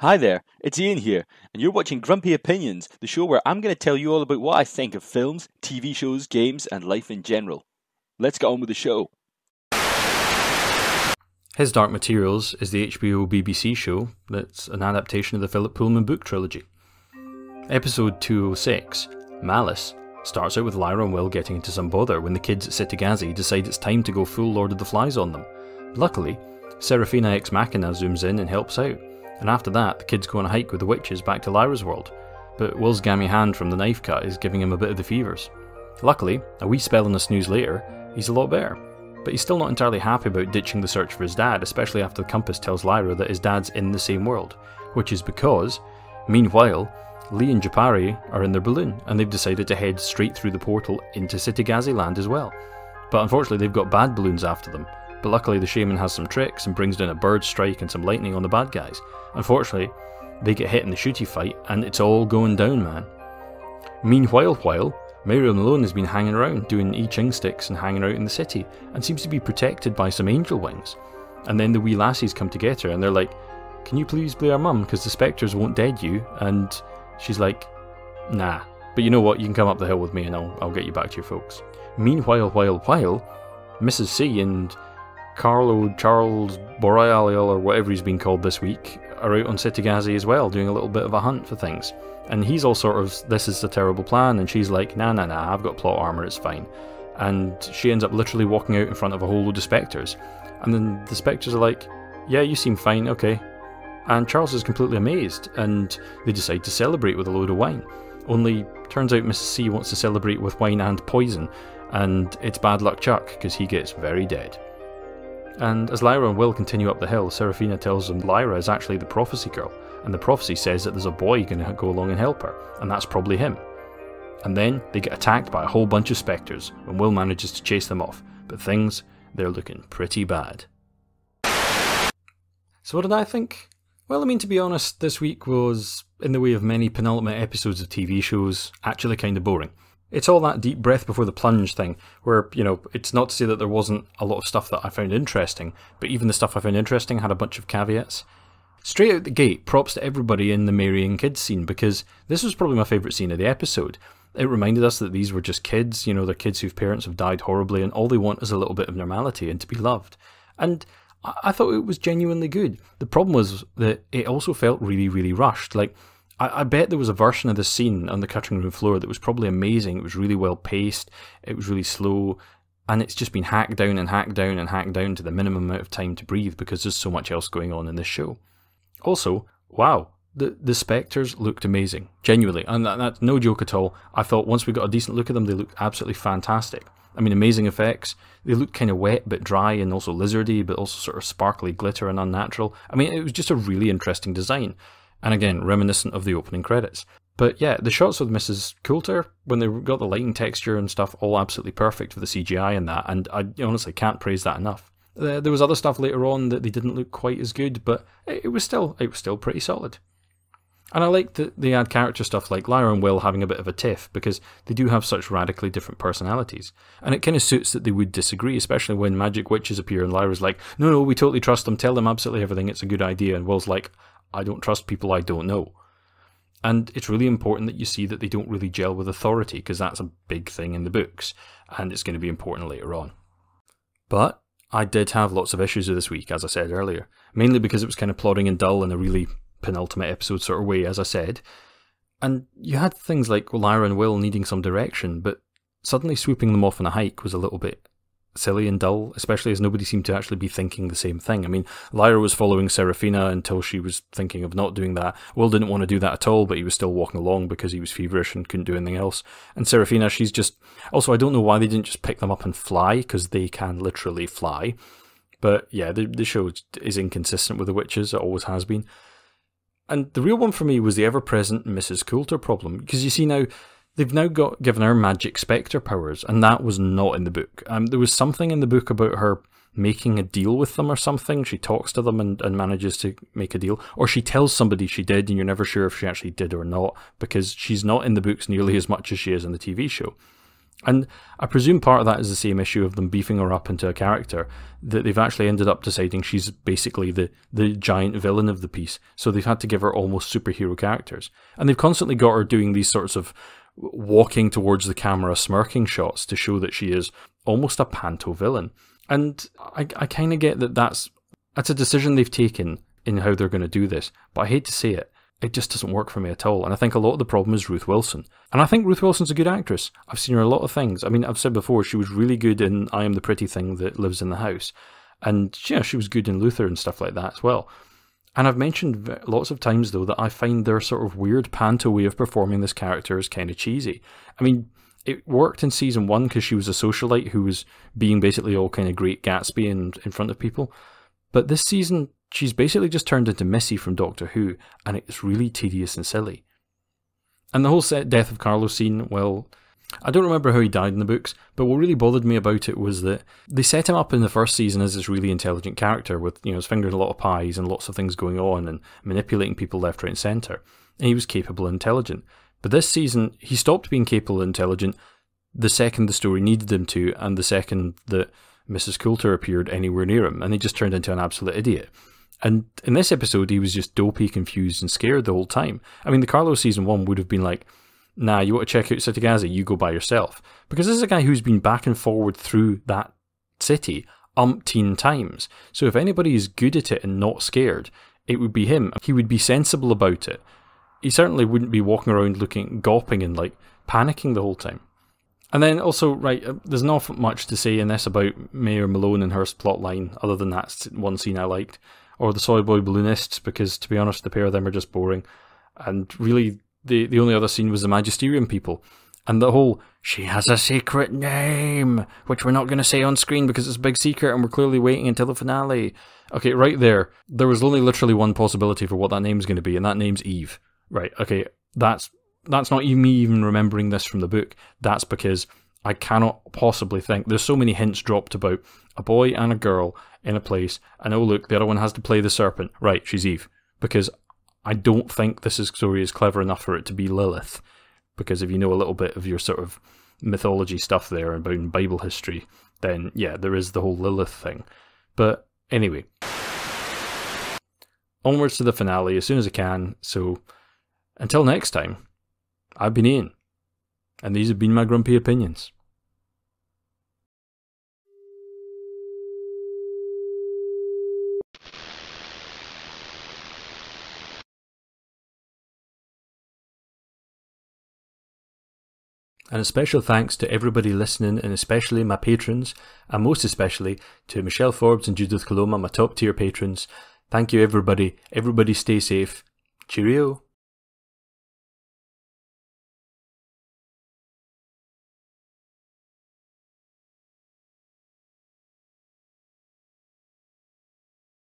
Hi there, it's Ian here, and you're watching Grumpy Opinions, the show where I'm going to tell you all about what I think of films, TV shows, games, and life in general. Let's get on with the show. His Dark Materials is the HBO BBC show that's an adaptation of the Philip Pullman book trilogy. Episode 206, Malice, starts out with Lyra and Will getting into some bother when the kids at Sitigazi decide it's time to go full Lord of the Flies on them. Luckily, Serafina Ex Machina zooms in and helps out, and after that the kids go on a hike with the witches back to Lyra's world, but Will's gammy hand from the knife cut is giving him a bit of the fevers. Luckily, a wee spell and a snooze later, he's a lot better. But he's still not entirely happy about ditching the search for his dad, especially after the compass tells Lyra that his dad's in the same world, which is because, meanwhile, Lee and Jopari are in their balloon, and they've decided to head straight through the portal into Sitigazi land as well. But unfortunately they've got bad balloons after them, but luckily the shaman has some tricks and brings down a bird strike and some lightning on the bad guys. Unfortunately, they get hit in the shooty fight, and it's all going down, man. Meanwhile, Miriam alone has been hanging around, doing I Ching sticks and hanging out in the city, and seems to be protected by some angel wings. And then the wee lassies come to get her, and they're like, "Can you please be our mum, because the spectres won't dead you?" And she's like, "Nah, but you know what, you can come up the hill with me and I'll get you back to your folks." Meanwhile, Mrs. C and Carlo Charles Boreal, or whatever he's been called this week, are out on Sitigazi as well, doing a little bit of a hunt for things. And he's all sort of, "This is a terrible plan," and she's like, nah, I've got plot armour, it's fine. And she ends up literally walking out in front of a whole load of spectres. And then the spectres are like, "Yeah, you seem fine, okay." And Charles is completely amazed, and they decide to celebrate with a load of wine. Only, turns out Mrs. C wants to celebrate with wine and poison, and it's bad luck Chuck, because he gets very dead. And as Lyra and Will continue up the hill, Serafina tells them Lyra is actually the prophecy girl, and the prophecy says that there's a boy going to go along and help her, and that's probably him. And then they get attacked by a whole bunch of spectres, and Will manages to chase them off, but they're looking pretty bad. So what did I think? Well, I mean, to be honest, this week was, in the way of many penultimate episodes of TV shows, actually kind of boring. It's all that deep breath before the plunge thing, where, it's not to say that there wasn't a lot of stuff that I found interesting, but even the stuff I found interesting had a bunch of caveats. Straight out the gate, props to everybody in the marrying kids scene, because this was probably my favourite scene of the episode. It reminded us that these were just kids, they're kids whose parents have died horribly, and all they want is a little bit of normality and to be loved. And I thought it was genuinely good. The problem was that it also felt really, really rushed. Like, I bet there was a version of this scene on the cutting room floor that was probably amazing. It was really well paced, it was really slow, and it's just been hacked down and hacked down and hacked down to the minimum amount of time to breathe because there's so much else going on in this show. Also, wow, the spectres looked amazing, genuinely, and that's no joke at all. I thought once we got a decent look at them, they looked absolutely fantastic. I mean, amazing effects. They looked kind of wet but dry and also lizardy, but also sort of sparkly glitter and unnatural. I mean, it was just a really interesting design. And again, reminiscent of the opening credits. But yeah, the shots with Mrs. Coulter, when they got the lighting texture and stuff, all absolutely perfect for the CGI and that, and I honestly can't praise that enough. There was other stuff later on that they didn't look quite as good, but it was still pretty solid. And I like that they add character stuff like Lyra and Will having a bit of a tiff, because they do have such radically different personalities. And it kind of suits that they would disagree, especially when magic witches appear and Lyra's like, no, we totally trust them, tell them absolutely everything, it's a good idea, and Will's like, I don't trust people I don't know. And it's really important that you see that they don't really gel with authority, because that's a big thing in the books, and it's going to be important later on. But I did have lots of issues with this week, as I said earlier, mainly because it was kind of plodding and dull in a really penultimate episode sort of way, as I said. And you had things like Lyra and Will needing some direction, but suddenly swooping them off on a hike was a little bit silly and dull, especially as nobody seemed to actually be thinking the same thing. I mean, Lyra was following Serafina until she was thinking of not doing that. Will didn't want to do that at all, but he was still walking along because he was feverish and couldn't do anything else. And Serafina, she's just... Also, I don't know why they didn't just pick them up and fly, because they can literally fly. But yeah, the show is inconsistent with the witches, it always has been. And the real one for me was the ever-present Mrs. Coulter problem, because you see now, they've now given her magic spectre powers, and that was not in the book. There was something in the book about her making a deal with them or something. She talks to them and manages to make a deal. Or she tells somebody she did, and you're never sure if she actually did or not, because she's not in the books nearly as much as she is in the TV show. And I presume part of that is the same issue of them beefing her up into a character, that they've actually ended up deciding she's basically the giant villain of the piece. So they've had to give her almost superhero characters. And they've constantly got her doing these sorts of walking towards the camera smirking shots to show that she is almost a panto villain. And I kind of get that that's a decision they've taken in how they're going to do this. But I hate to say it. It just doesn't work for me at all. And I think a lot of the problem is Ruth Wilson. And I think Ruth Wilson's a good actress. I've seen her in a lot of things. I mean, I've said before, she was really good in I Am the Pretty Thing That Lives in the House. And yeah, she was good in Luther and stuff like that as well. And I've mentioned lots of times, though, that I find their sort of weird panto way of performing this character is kind of cheesy. I mean, it worked in season 1 because she was a socialite who was being basically all kind of Great Gatsby in front of people. But this season, she's basically just turned into Missy from Doctor Who, and it's really tedious and silly. And the whole death of Carlos scene, well, I don't remember how he died in the books, but what really bothered me about it was that they set him up in the first season as this really intelligent character with, his finger in a lot of pies and lots of things going on and manipulating people left, right and centre. And he was capable and intelligent. But this season, he stopped being capable and intelligent the second the story needed him to, and the second that Mrs. Coulter appeared anywhere near him, and he just turned into an absolute idiot. And in this episode, he was just dopey, confused, and scared the whole time. I mean, the Carlos season 1 would have been like, nah, you want to check out City Gaza, you go by yourself. Because this is a guy who's been back and forward through that city umpteen times. So if anybody is good at it and not scared, it would be him. He would be sensible about it. He certainly wouldn't be walking around gawping and panicking the whole time. And then also, right, there's not much to say in this about Mayor Malone and her plotline, other than that one scene I liked. Or the Soy Boy Balloonists, because to be honest, the pair of them are just boring. And really, the only other scene was the Magisterium people. And the whole, she has a secret name, which we're not going to say on screen because it's a big secret and we're clearly waiting until the finale. Okay, right there was only literally one possibility for what that name's going to be, and that name's Eve. Right, okay, that's not me even remembering this from the book. That's because I cannot possibly think. There's so many hints dropped about a boy and a girl in a place, and oh look, the other one has to play the serpent. Right, she's Eve. Because I don't think this story is clever enough for it to be Lilith. Because if you know a little bit of your sort of mythology stuff there about Bible history, then yeah, there is the whole Lilith thing. But anyway, onwards to the finale as soon as I can. So until next time, I've been Ian, and these have been my grumpy opinions. And a special thanks to everybody listening, and especially my patrons, and most especially to Michelle Forbes and Judith Coloma, my top tier patrons. Thank you everybody. Everybody stay safe. Cheerio.